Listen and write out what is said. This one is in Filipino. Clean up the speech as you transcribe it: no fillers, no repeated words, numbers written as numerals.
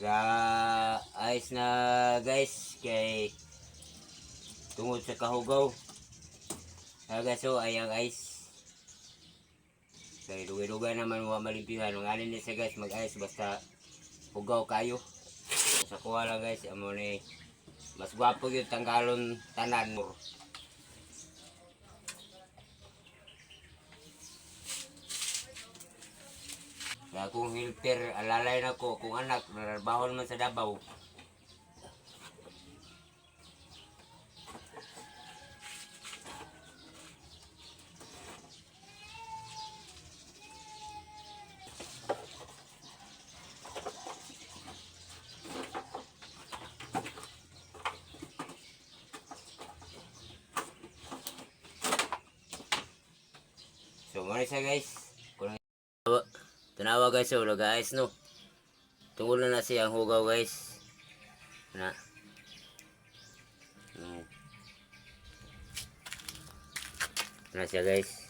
Nag-ayos na guys kay tungod sa kahugaw. Guys, so ay ang ice. Kay dugay-dugay naman mga malimpihan. Ang alin din sa guys mag-ayos basta hugaw kayo. Sa kuha lang guys, amo ni mas gwapo yung tanggalon tanan mo. Kaya kung helper, alalay na ko kung anak, narabahon man sa Davao. So, muna siya guys. Tanawa guys, so guys, no. Tungkol na siyang hugaw guys. Na. Na siya guys.